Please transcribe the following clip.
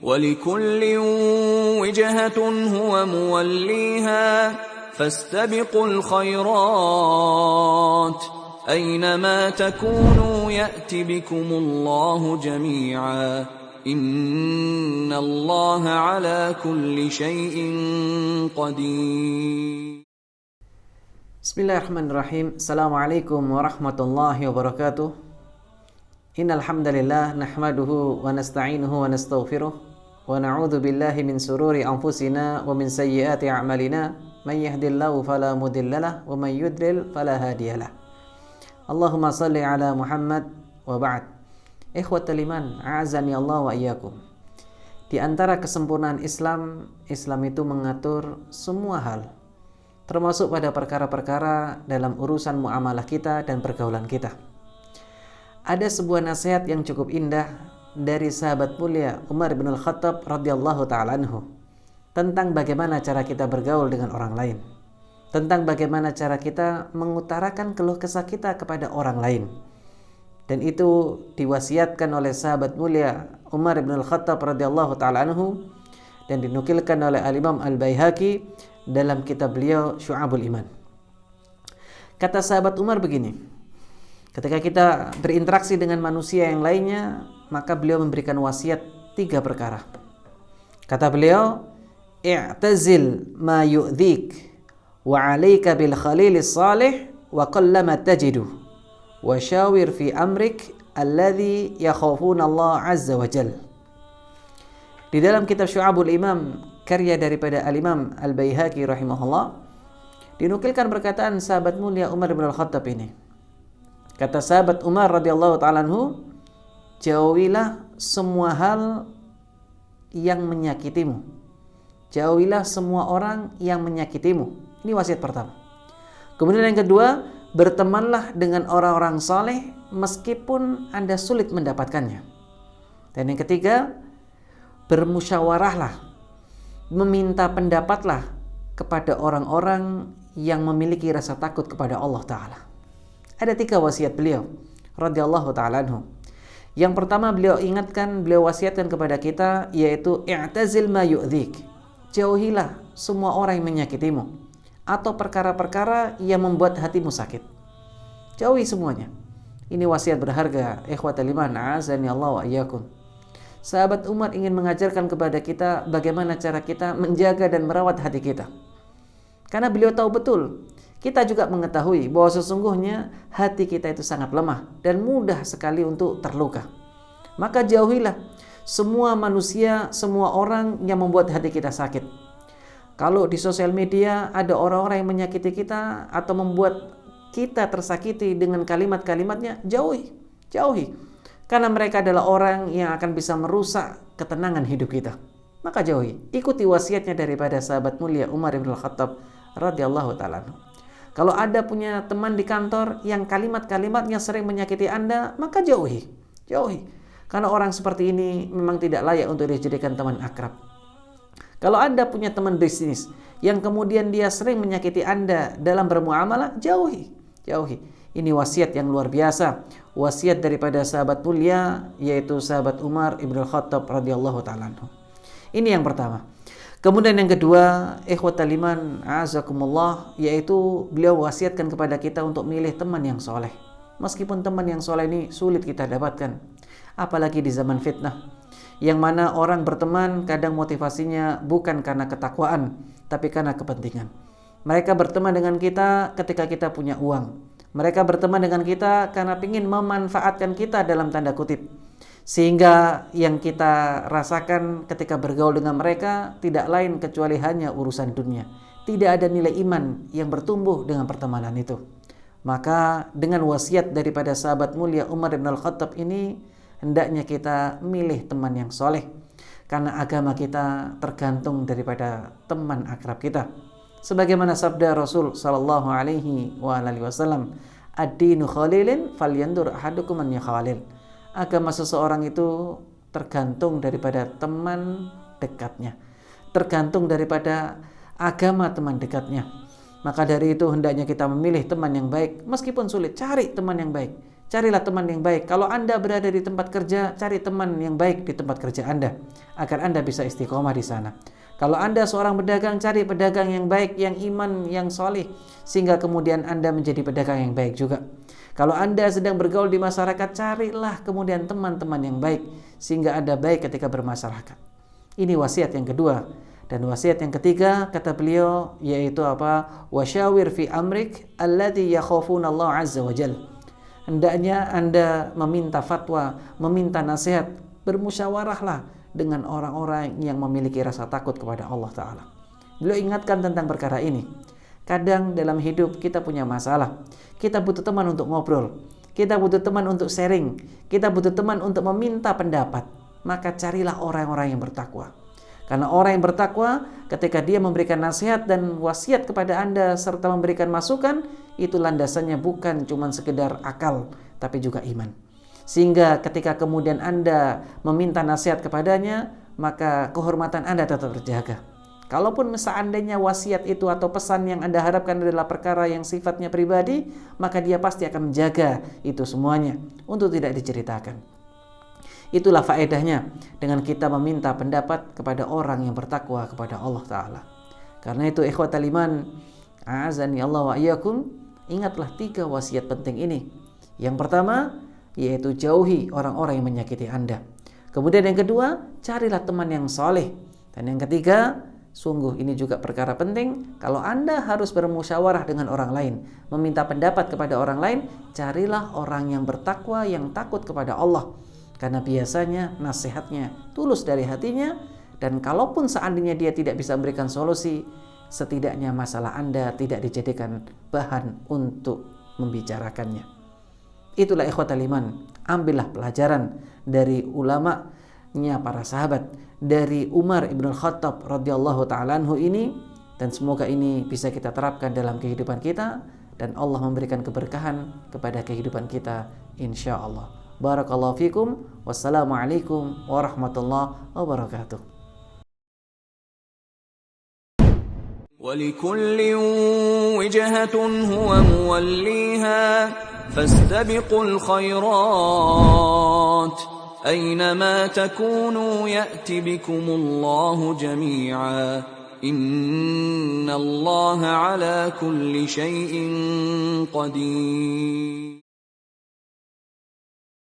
وَلِكُلٍّ وِجْهَةٌ هُوَ مُوَلِّيهَا فَاسْتَبِقُوا الْخَيْرَاتِ أَيْنَمَا تَكُونُوا يَأْتِ بِكُمُ اللَّهُ جَمِيعًا إِنَّ اللَّهَ عَلَى كُلِّ شَيْءٍ قَدِيرٌ. Bismillahirrahmanirrahim. Assalamualaikum warahmatullahi wabarakatuh. Innal hamdalillah nahmaduhu wa nasta'inuhu wa nastaghfiruh wa na'udzu billahi min sururi anfusina wa min sayyiati a'malina. May yahdihillahu fala mudhillalah wa may yudlil fala hadiyalah. Allahumma shalli ala Muhammad wa ba'd. Ikhwatal iman, a'azani Allah wa iyyakum. Di antara kesempurnaan Islam, Islam itu mengatur semua hal, termasuk pada perkara-perkara dalam urusan muamalah kita dan pergaulan kita. Ada sebuah nasihat yang cukup indah dari sahabat mulia Umar bin Al-Khattab radhiyallahu ta'ala anhu tentang bagaimana cara kita bergaul dengan orang lain, tentang bagaimana cara kita mengutarakan keluh kesah kita kepada orang lain. Dan itu diwasiatkan oleh sahabat mulia Umar bin Al-Khattab radhiyallahu ta'ala anhu dan dinukilkan oleh Al-Imam Al-Baihaqi dalam kitab beliau Syu'abul Iman. Kata sahabat Umar begini, ketika kita berinteraksi dengan manusia yang lainnya, maka beliau memberikan wasiat 3 perkara. Kata beliau, i'tazil ma yu'dhik wa 'alaika bil khalilis salih wa qallama tajidu wa syawir fi amrik alladhi yakhafuna Allah azza wa jalla. Di dalam kitab Syu'abul Imam karya daripada Al-Imam Al-Baihaqi rahimahullah, dinukilkan perkataan sahabat mulia Umar bin Al-Khattab ini. Kata sahabat Umar radhiyallahu ta'ala anhu, jauhilah semua hal yang menyakitimu. Jauhilah semua orang yang menyakitimu. Ini wasiat pertama. Kemudian yang kedua, bertemanlah dengan orang-orang saleh meskipun Anda sulit mendapatkannya. Dan yang ketiga, bermusyawarahlah, meminta pendapatlah kepada orang-orang yang memiliki rasa takut kepada Allah Ta'ala. Ada 3 wasiat beliau radhiyallahu ta'ala anhu. Yang pertama beliau ingatkan, beliau wasiatkan kepada kita, yaitu i'tazil ma yu'dhik. Jauhilah semua orang yang menyakitimu atau perkara-perkara yang membuat hatimu sakit. Jauhi semuanya. Ini wasiat berharga. Ikhwatal iman, a'azani Allah wa iyyakum. Sahabat Umar ingin mengajarkan kepada kita bagaimana cara kita menjaga dan merawat hati kita. Karena beliau tahu betul, kita juga mengetahui bahwa sesungguhnya hati kita itu sangat lemah dan mudah sekali untuk terluka. Maka jauhilah semua manusia, semua orang yang membuat hati kita sakit. Kalau di sosial media ada orang-orang yang menyakiti kita atau membuat kita tersakiti dengan kalimat-kalimatnya, jauhi. Karena mereka adalah orang yang akan bisa merusak ketenangan hidup kita. Maka jauhi. Ikuti wasiatnya daripada sahabat mulia Umar bin Al-Khattab radhiyallahu ta'ala. Kalau Anda punya teman di kantor yang kalimat-kalimatnya sering menyakiti Anda, maka jauhi. Karena orang seperti ini memang tidak layak untuk dijadikan teman akrab. Kalau Anda punya teman bisnis yang kemudian dia sering menyakiti Anda dalam bermuamalah, jauhi. Ini wasiat yang luar biasa, wasiat daripada sahabat mulia, yaitu sahabat Umar ibn Al-Khattab radhiyallahu ta'ala anhu. Ini yang pertama. Kemudian yang kedua, ikhwatal iman, a'azakumullah, yaitu beliau wasiatkan kepada kita untuk milih teman yang soleh. Meskipun teman yang soleh ini sulit kita dapatkan, apalagi di zaman fitnah, yang mana orang berteman kadang motivasinya bukan karena ketakwaan, tapi karena kepentingan. Mereka berteman dengan kita ketika kita punya uang. Mereka berteman dengan kita karena ingin memanfaatkan kita dalam tanda kutip. Sehingga yang kita rasakan ketika bergaul dengan mereka tidak lain kecuali hanya urusan dunia. Tidak ada nilai iman yang bertumbuh dengan pertemanan itu. Maka dengan wasiat daripada sahabat mulia Umar bin Al-Khattab ini, hendaknya kita milih teman yang soleh. Karena agama kita tergantung daripada teman akrab kita. Sebagaimana sabda Rasul sallallahu alaihi wasallam, ad-dinu khalilin falyandur ahadukum man yakhalil. Agama seseorang itu tergantung daripada teman dekatnya, tergantung daripada agama teman dekatnya. Maka dari itu hendaknya kita memilih teman yang baik. Meskipun sulit, cari teman yang baik. carilah teman yang baik. Kalau Anda berada di tempat kerja, cari teman yang baik di tempat kerja Anda, agar Anda bisa istiqomah di sana. Kalau Anda seorang pedagang, cari pedagang yang baik, yang iman, yang soleh, sehingga kemudian Anda menjadi pedagang yang baik juga. Kalau Anda sedang bergaul di masyarakat, carilah kemudian teman-teman yang baik, sehingga Anda baik ketika bermasyarakat. Ini wasiat yang kedua. Dan wasiat yang ketiga, kata beliau, yaitu apa? Wasyawir fi amrik alladhi yakhafuna Allah azza wa jalla. Hendaknya Anda meminta fatwa, meminta nasihat, bermusyawarahlah dengan orang-orang yang memiliki rasa takut kepada Allah Ta'ala. Beliau ingatkan tentang perkara ini. Kadang dalam hidup kita punya masalah, kita butuh teman untuk ngobrol, kita butuh teman untuk sharing, kita butuh teman untuk meminta pendapat. Maka carilah orang-orang yang bertakwa. Karena orang yang bertakwa, ketika dia memberikan nasihat dan wasiat kepada Anda serta memberikan masukan, itu landasannya bukan cuma sekedar akal, tapi juga iman. Sehingga ketika kemudian Anda meminta nasihat kepadanya, maka kehormatan Anda tetap terjaga. Kalaupun seandainya wasiat itu atau pesan yang Anda harapkan adalah perkara yang sifatnya pribadi, maka dia pasti akan menjaga itu semuanya untuk tidak diceritakan. Itulah faedahnya dengan kita meminta pendapat kepada orang yang bertakwa kepada Allah Ta'ala. Karena itu ikhwatal iman, a'azani Allah wa iyyakum, ingatlah 3 wasiat penting ini. Yang pertama, yaitu jauhi orang-orang yang menyakiti Anda. Kemudian yang kedua, carilah teman yang soleh. Dan yang ketiga, sungguh ini juga perkara penting, kalau Anda harus bermusyawarah dengan orang lain, meminta pendapat kepada orang lain, carilah orang yang bertakwa, yang takut kepada Allah. Karena biasanya nasihatnya tulus dari hatinya, dan kalaupun seandainya dia tidak bisa memberikan solusi, setidaknya masalah Anda tidak dijadikan bahan untuk membicarakannya. Itulah ikhwatal iman, ambillah pelajaran dari ulamanya para sahabat, dari Umar ibn Khattab radhiyallahu ta'ala anhu ini, dan semoga ini bisa kita terapkan dalam kehidupan kita, dan Allah memberikan keberkahan kepada kehidupan kita insyaallah. Barakallahu fikum. Wassalamualaikum warahmatullahi wabarakatuh. ولكل وجهة هو موليها فاستبقوا الخيرات أينما تكونوا يأت بكم الله جميعا إن الله على كل شيء قدير